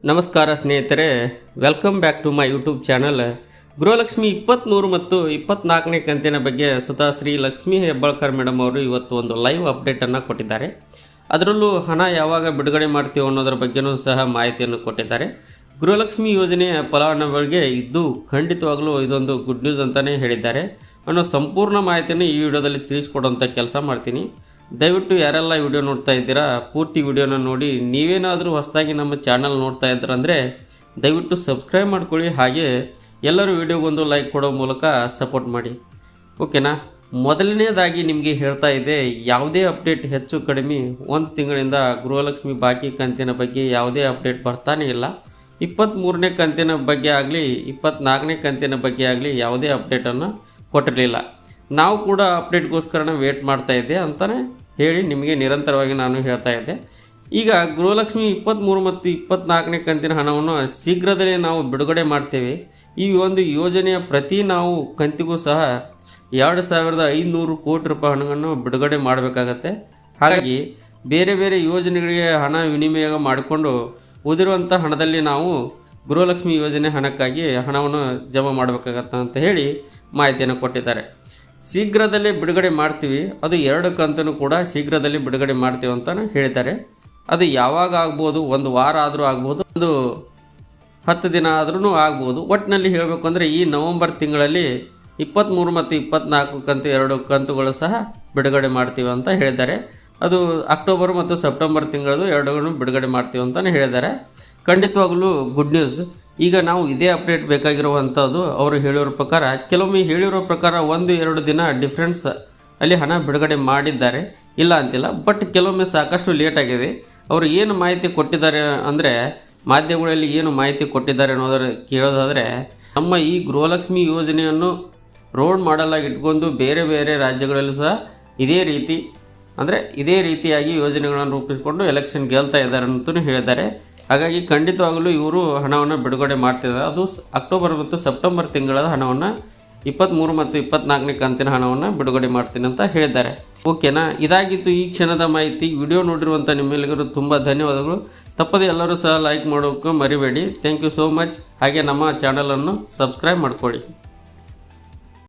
ನಮಸ್ಕಾರ ಸ್ನೇಹಿತರೆ, welcome back to my YouTube channel. Gruhalakshmi 23 ಮತ್ತು 24ನೇ ಕಂತಿನ ಬಗ್ಗೆ ಸ್ವತಃ ಶ್ರೀ ಲಕ್ಷ್ಮೀ ಹೆಬ್ಬಾಳ್ಕರ್ ಮೇಡಮ್ ಅವರು ಇವತ್ತು ಒಂದು ಲೈವ್ ಅಪ್ಡೇಟನ್ನು ಕೊಟ್ಟಿದ್ದಾರೆ. ಅದರಲ್ಲೂ ಹಣ ಯಾವಾಗ ಬಿಡುಗಡೆ ಮಾಡ್ತೀವಿ ಅನ್ನೋದ್ರ ಬಗ್ಗೆಯೂ ಸಹ ಮಾಹಿತಿಯನ್ನು ಕೊಟ್ಟಿದ್ದಾರೆ. ಗೃಹಲಕ್ಷ್ಮಿ ಯೋಜನೆಯ ಫಲಾನುಭವಿಗಳಿಗೆ ಇದ್ದು ಖಂಡಿತವಾಗಲೂ ಇದೊಂದು ಗುಡ್ ನ್ಯೂಸ್ ಅಂತಲೇ ಹೇಳಿದ್ದಾರೆ ಅನ್ನೋ ಸಂಪೂರ್ಣ ಮಾಹಿತಿಯನ್ನು ಈ ವಿಡಿಯೋದಲ್ಲಿ ತಿಳಿಸ್ಕೊಡುವಂಥ ಕೆಲಸ ಮಾಡ್ತೀನಿ. ದಯವಿಟ್ಟು ಯಾರೆಲ್ಲ ವಿಡಿಯೋ ನೋಡ್ತಾ ಇದ್ದೀರಾ ಪೂರ್ತಿ ವಿಡಿಯೋನ ನೋಡಿ. ನೀವೇನಾದರೂ ಹೊಸದಾಗಿ ನಮ್ಮ ಚಾನಲ್ ನೋಡ್ತಾ ಇದ್ದೀರಂದರೆ ದಯವಿಟ್ಟು ಸಬ್ಸ್ಕ್ರೈಬ್ ಮಾಡ್ಕೊಳ್ಳಿ. ಹಾಗೆ ಎಲ್ಲರೂ ವಿಡಿಯೋಗೊಂದು ಲೈಕ್ ಕೊಡೋ ಮೂಲಕ ಸಪೋರ್ಟ್ ಮಾಡಿ, ಓಕೆನಾ. ಮೊದಲನೇದಾಗಿ ನಿಮಗೆ ಹೇಳ್ತಾ ಇದೆ, ಯಾವುದೇ ಅಪ್ಡೇಟ್ ಹೆಚ್ಚು ಕಡಿಮೆ ಒಂದು ತಿಂಗಳಿಂದ ಗೃಹಲಕ್ಷ್ಮಿ ಬಾಕಿ ಕಂತಿನ ಬಗ್ಗೆ ಯಾವುದೇ ಅಪ್ಡೇಟ್ ಬರ್ತಾನೆ ಇಲ್ಲ. 23ನೇ ಕಂತಿನ ಬಗ್ಗೆ ಆಗಲಿ 24ನೇ ಕಂತಿನ ಬಗ್ಗೆ ಆಗಲಿ ಯಾವುದೇ ಅಪ್ಡೇಟನ್ನು ಕೊಟ್ಟಿರಲಿಲ್ಲ. ನಾವು ಕೂಡ ಅಪ್ಡೇಟ್ಗೋಸ್ಕರ ವೇಟ್ ಮಾಡ್ತಾ ಇದ್ದೆ ಅಂತಲೇ ಹೇಳಿ ನಿಮಗೆ ನಿರಂತರವಾಗಿ ನಾನು ಹೇಳ್ತಾ ಇದ್ದೆ. ಈಗ ಗೃಹಲಕ್ಷ್ಮಿ 23 ಮತ್ತು 24ನೇ ಕಂತಿನ ಹಣವನ್ನು ಶೀಘ್ರದಲ್ಲೇ ನಾವು ಬಿಡುಗಡೆ ಮಾಡ್ತೇವೆ. ಈ ಒಂದು ಯೋಜನೆಯ ಪ್ರತಿ ನಾವು ಕಂತಿಗೂ ಸಹ 2500 ಕೋಟಿ ರೂಪಾಯಿ ಹಣವನ್ನು ಬಿಡುಗಡೆ ಮಾಡಬೇಕಾಗತ್ತೆ. ಹಾಗಾಗಿ ಬೇರೆ ಬೇರೆ ಯೋಜನೆಗಳಿಗೆ ಹಣ ವಿನಿಮಯ ಮಾಡಿಕೊಂಡು ಉಳಿದಿರುವಂಥ ಹಣದಲ್ಲಿ ನಾವು ಗೃಹಲಕ್ಷ್ಮಿ ಯೋಜನೆ ಹಣಕ್ಕಾಗಿ ಹಣವನ್ನು ಜಮಾ ಮಾಡಬೇಕಾಗತ್ತೆ ಅಂತ ಹೇಳಿ ಮಾಹಿತಿಯನ್ನು ಕೊಟ್ಟಿದ್ದಾರೆ. ಶೀಘ್ರದಲ್ಲೇ ಬಿಡುಗಡೆ ಮಾಡ್ತೀವಿ, ಅದು 2 ಕಂತನ್ನು ಕೂಡ ಶೀಘ್ರದಲ್ಲಿ ಬಿಡುಗಡೆ ಮಾಡ್ತೀವಿ ಅಂತ ಹೇಳಿದ್ದಾರೆ. ಅದು ಯಾವಾಗ ಆಗ್ಬೋದು, ಒಂದು ವಾರ ಆದರೂ ಆಗ್ಬೋದು, ಒಂದು 10 ದಿನ ಆದ್ರೂ ಆಗ್ಬೋದು. ಒಟ್ಟಿನಲ್ಲಿ ಹೇಳಬೇಕು ಅಂದರೆ ಈ ನವಂಬರ್ ತಿಂಗಳಲ್ಲಿ 23 ಮತ್ತು 24 ಕಂತು 2 ಕಂತುಗಳು ಸಹ ಬಿಡುಗಡೆ ಮಾಡ್ತೀವಿ ಅಂತ ಹೇಳಿದ್ದಾರೆ. ಅದು ಅಕ್ಟೋಬರ್ ಮತ್ತು ಸೆಪ್ಟೆಂಬರ್ ತಿಂಗಳದು 2 ಬಿಡುಗಡೆ ಮಾಡ್ತೀವಿ ಅಂತಲೇ ಹೇಳಿದ್ದಾರೆ. ಖಂಡಿತವಾಗಲೂ ಗುಡ್ ನ್ಯೂಸ್. ಈಗ ನಾವು ಇದೇ ಅಪ್ಡೇಟ್ ಬೇಕಾಗಿರುವಂಥದ್ದು. ಅವರು ಹೇಳಿರೋ ಪ್ರಕಾರ, ಕೆಲವೊಮ್ಮೆ ಹೇಳಿರೋ ಪ್ರಕಾರ 1-2 ದಿನ ಡಿಫ್ರೆನ್ಸ್ ಅಲ್ಲಿ ಹಣ ಬಿಡುಗಡೆ ಮಾಡಿದ್ದಾರೆ, ಇಲ್ಲ ಅಂತಿಲ್ಲ. ಬಟ್ ಕೆಲವೊಮ್ಮೆ ಸಾಕಷ್ಟು ಲೇಟ್ ಆಗಿದೆ. ಅವರು ಏನು ಮಾಹಿತಿ ಕೊಟ್ಟಿದ್ದಾರೆ ಅಂದರೆ, ಮಾಧ್ಯಮಗಳಲ್ಲಿ ಏನು ಮಾಹಿತಿ ಕೊಟ್ಟಿದ್ದಾರೆ ಅನ್ನೋದರ ಕೇಳೋದಾದರೆ, ನಮ್ಮ ಈ ಗೃಹಲಕ್ಷ್ಮಿ ಯೋಜನೆಯನ್ನು ರೋಡ್ ಮಾಡಲಾಗಿ ಇಟ್ಕೊಂಡು ಬೇರೆ ಬೇರೆ ರಾಜ್ಯಗಳಲ್ಲೂ ಸಹ ಇದೇ ರೀತಿಯಾಗಿ ಯೋಜನೆಗಳನ್ನು ರೂಪಿಸಿಕೊಂಡು ಎಲೆಕ್ಷನ್ ಗೆಲ್ತಾ ಇದ್ದಾರೆ ಅಂತಲೂ ಹೇಳಿದ್ದಾರೆ. ಹಾಗಾಗಿ ಖಂಡಿತವಾಗಲೂ ಇವರು ಹಣವನ್ನು ಬಿಡುಗಡೆ ಮಾಡ್ತಿದ್ದಾರೆ. ಅದು ಅಕ್ಟೋಬರ್ ಮತ್ತು ಸೆಪ್ಟೆಂಬರ್ ತಿಂಗಳ ಹಣವನ್ನು 23 ಮತ್ತು 24ನೇ ಕಂತಿನ ಹಣವನ್ನು ಬಿಡುಗಡೆ ಮಾಡ್ತೀನಿ ಅಂತ ಹೇಳಿದ್ದಾರೆ. ಓಕೆನಾ, ಇದಾಗಿತ್ತು ಈ ಕ್ಷಣದ ಮಾಹಿತಿ. ವಿಡಿಯೋ ನೋಡಿರುವಂಥ ನಿಮ್ಮೆಲ್ಲರಿಗೂ ತುಂಬ ಧನ್ಯವಾದಗಳು. ತಪ್ಪದೆ ಎಲ್ಲರೂ ಸಹ ಲೈಕ್ ಮಾಡೋಕ್ಕೆ ಮರಿಬೇಡಿ. Thank you so much. ಹಾಗೆ ನಮ್ಮ ಚಾನಲನ್ನು ಸಬ್ಸ್ಕ್ರೈಬ್ ಮಾಡ್ಕೊಳ್ಳಿ.